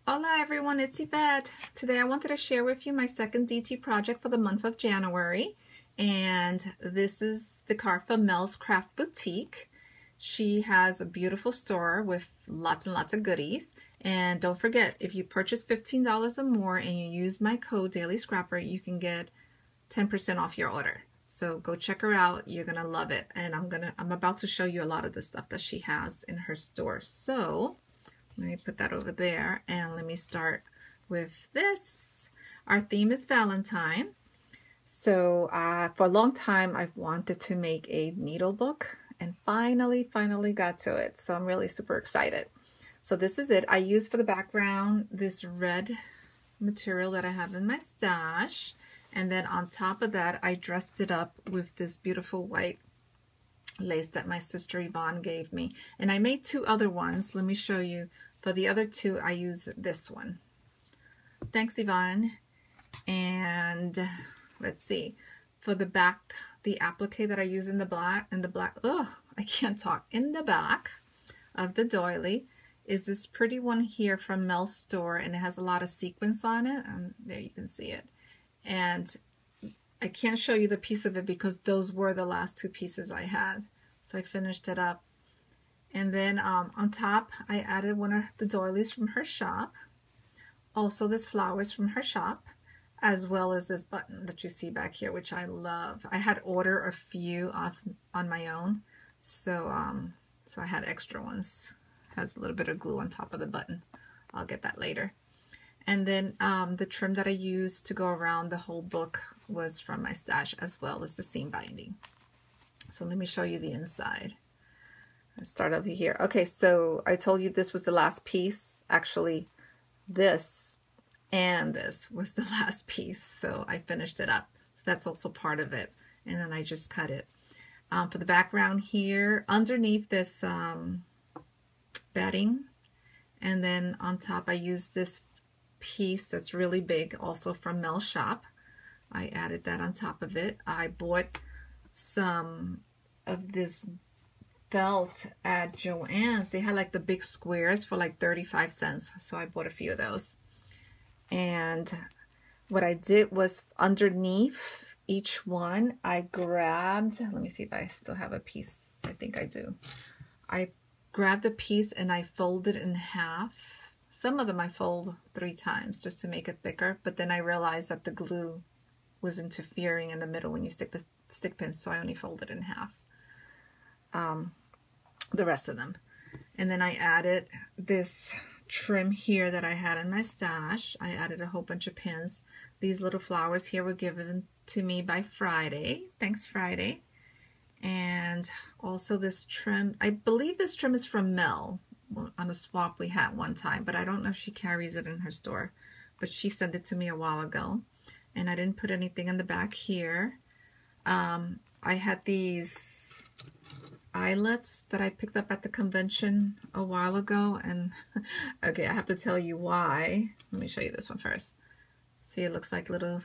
Hola everyone, it's Yvette. Today I wanted to share with you my second DT project for the month of January. And this is the card from Mel's Craft Boutique. She has a beautiful store with lots and lots of goodies. And don't forget, if you purchase $15 or more and you use my code Daily Scrapper, you can get 10% off your order. So go check her out. You're gonna love it. And I'm about to show you a lot of the stuff that she has in her store. So let me put that over there and let me start with this. Our theme is Valentine. So for a long time I've wanted to make a needle book and finally got to it. So I'm really super excited. So this is it. I use for the background this red material that I have in my stash. And then on top of that, I dressed it up with this beautiful white lace that my sister Yvonne gave me. And I made two other ones. Let me show you. For the other two, I use this one. Thanks, Yvonne. And let's see. For the back, the applique that I use in the black, oh, I can't talk. In the back of the doily is this pretty one here from Mel's store, and it has a lot of sequins on it. And there you can see it. And I can't show you the piece of it because those were the last two pieces I had. So I finished it up. And then on top, I added one of the doilies from her shop. Also this flowers from her shop, as well as this button that you see back here, which I love. I had ordered a few off on my own. So, so I had extra ones. Has a little bit of glue on top of the button. I'll get that later. And then the trim that I used to go around the whole book was from my stash, as well as the seam binding. So let me show you the inside. Let's start over here. Okay, so I told you this was the last piece. Actually, this and this was the last piece. So I finished it up. So that's also part of it. And then I just cut it. For the background here, underneath this batting. And then on top, I used this piece that's really big, also from Mel's shop. I added that on top of it. I bought some of this felt at Joann's. They had like the big squares for like 35 cents. So I bought a few of those. And what I did was underneath each one, I grabbed, let me see if I still have a piece. I think I do. I grabbed a piece and I folded it in half. Some of them I fold 3 times just to make it thicker, but then I realized that the glue was interfering in the middle when you stick the stick pins, so I only folded in half. The rest of them. And then I added this trim here that I had in my stash. I added a whole bunch of pins. These little flowers here were given to me by Friday. Thanks, Friday. And also this trim, I believe this trim is from Mel on a swap we had one time, but I don't know if she carries it in her store. But she sent it to me a while ago. And I didn't put anything in the back here. I had these eyelets that I picked up at the convention a while ago, and okay, I have to tell you why. Let me show you this one first. See, it looks like little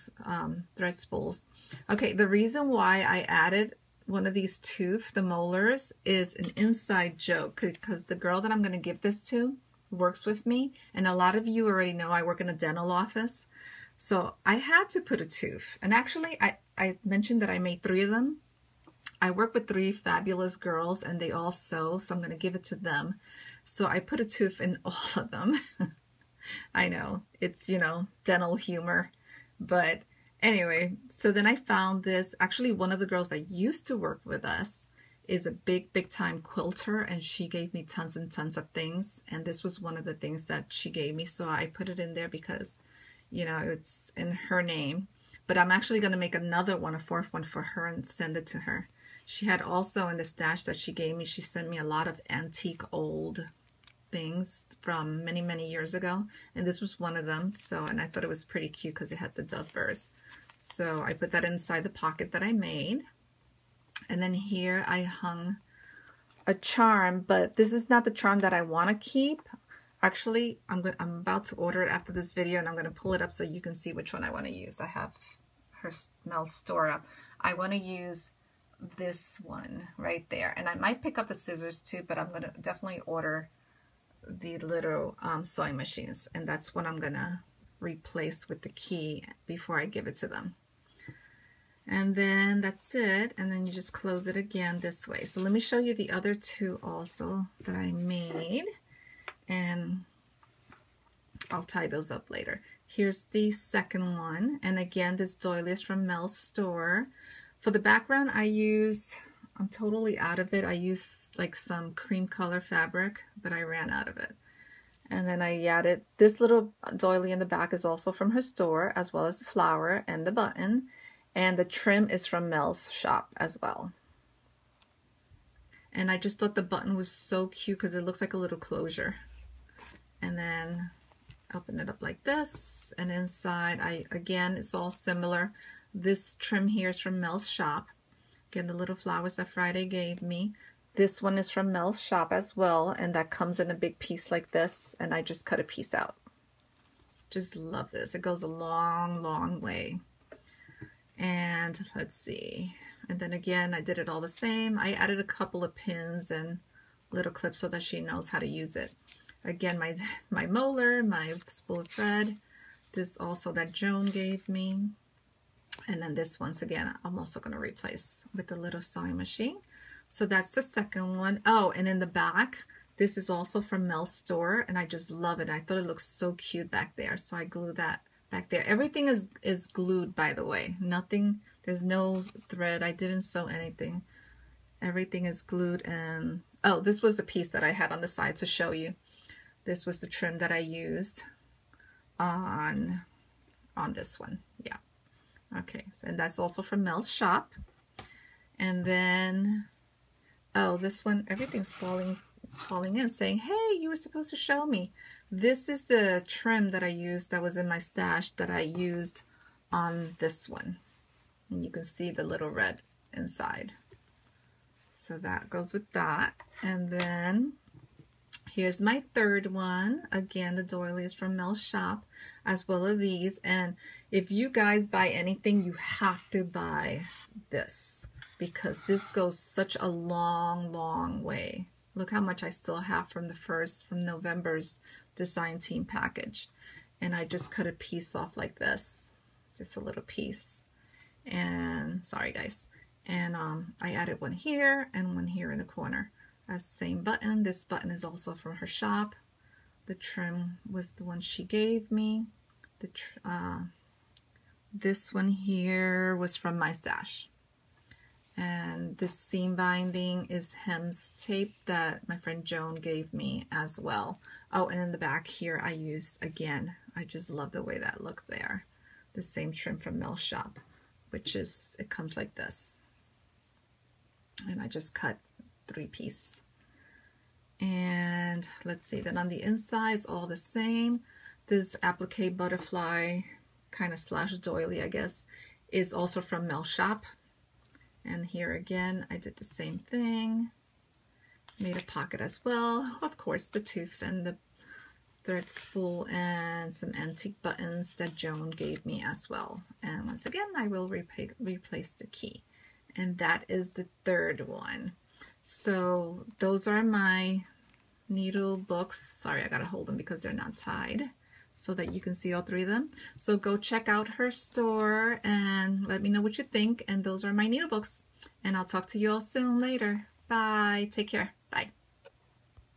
thread spools. Okay, the reason why I added one of these tooth, the molars, is an inside joke, because the girl that I'm going to give this to works with me, and a lot of you already know I work in a dental office, so I had to put a tooth. And actually, I mentioned that I made 3 of them. I work with 3 fabulous girls and they all sew, so I'm going to give it to them. So I put a tooth in all of them. I know, it's, you know, dental humor. But anyway, so then I found this. Actually, one of the girls that used to work with us is a big time quilter, and she gave me tons and tons of things. And this was one of the things that she gave me. So I put it in there because, you know, it's in her name. But I'm actually going to make another one, a 4th one for her, and send it to her. She had also in the stash that she gave me, she sent me a lot of antique old things from many years ago. And this was one of them. So, and I thought it was pretty cute because it had the dove burrs. So I put that inside the pocket that I made. And then here I hung a charm, but this is not the charm that I want to keep. Actually, I'm about to order it after this video, and I'm going to pull it up so you can see which one I want to use. I have her Mel's store up. I want to use this one right there, and I might pick up the scissors too, but I'm going to definitely order the little sewing machines, and that's what I'm gonna replace with the key before I give it to them. And then that's it, and then you just close it again this way. So let me show you the other two also that I made, and I'll tie those up later. Here's the second one, and again, this doily is from Mel's store. For the background, I'm totally out of it. I used like some cream color fabric, but I ran out of it. And then I added this little doily in the back is also from her store, as well as the flower and the button. And the trim is from Mel's shop as well. And I just thought the button was so cute because it looks like a little closure. And then open it up like this. And inside, again, it's all similar. This trim here is from Mel's shop. Again, the little flowers that Friday gave me. This one is from Mel's shop as well. And that comes in a big piece like this. And I just cut a piece out. Just love this. It goes a long, long way. And let's see, and then again I did it all the same. I added a couple of pins and little clips so that she knows how to use it. Again, my molar, my spool of thread, this also that Joan gave me, and then this once again I'm also going to replace with the little sewing machine. So that's the second one. Oh, and in the back, this is also from Mel's store, and I just love it. I thought it looked so cute back there, so I glued that back there. Everything is glued, by the way. Nothing, there's no thread. I didn't sew anything. Everything is glued. And oh, this was the piece that I had on the side to show you. This was the trim that I used on this one. Yeah. Okay, and that's also from Mel's shop. And then, oh, this one, everything's falling in, saying, hey, you were supposed to show me. This is the trim that I used that was in my stash that I used on this one. And you can see the little red inside. So that goes with that. And then here's my third one. Again, the doily is from Mel's shop, as well as these. And if you guys buy anything, you have to buy this, because this goes such a long, long way. Look how much I still have from November's design team package. And I just cut a piece off like this, just a little piece. And sorry guys. And I added one here and one here in the corner. That's the same button. This button is also from her shop. The trim was the one she gave me. This one here was from my stash. And this seam binding is Hems tape that my friend Joan gave me as well. Oh, and in the back here I used, again, I just love the way that looked there. The same trim from Mel's shop, which is, it comes like this. And I just cut 3 pieces. And let's see, then on the inside it's all the same. This applique butterfly kind of slash doily, I guess, is also from Mel's shop. And here again, I did the same thing. Made a pocket as well. Of course, the tooth and the thread spool and some antique buttons that Joan gave me as well. And once again, I will replace the key. And that is the third one. So those are my needle books. Sorry, I gotta hold them because they're not tied, so that you can see all 3 of them. So go check out her store and let me know what you think. And those are my needle books. And I'll talk to you all soon later. Bye. Take care. Bye.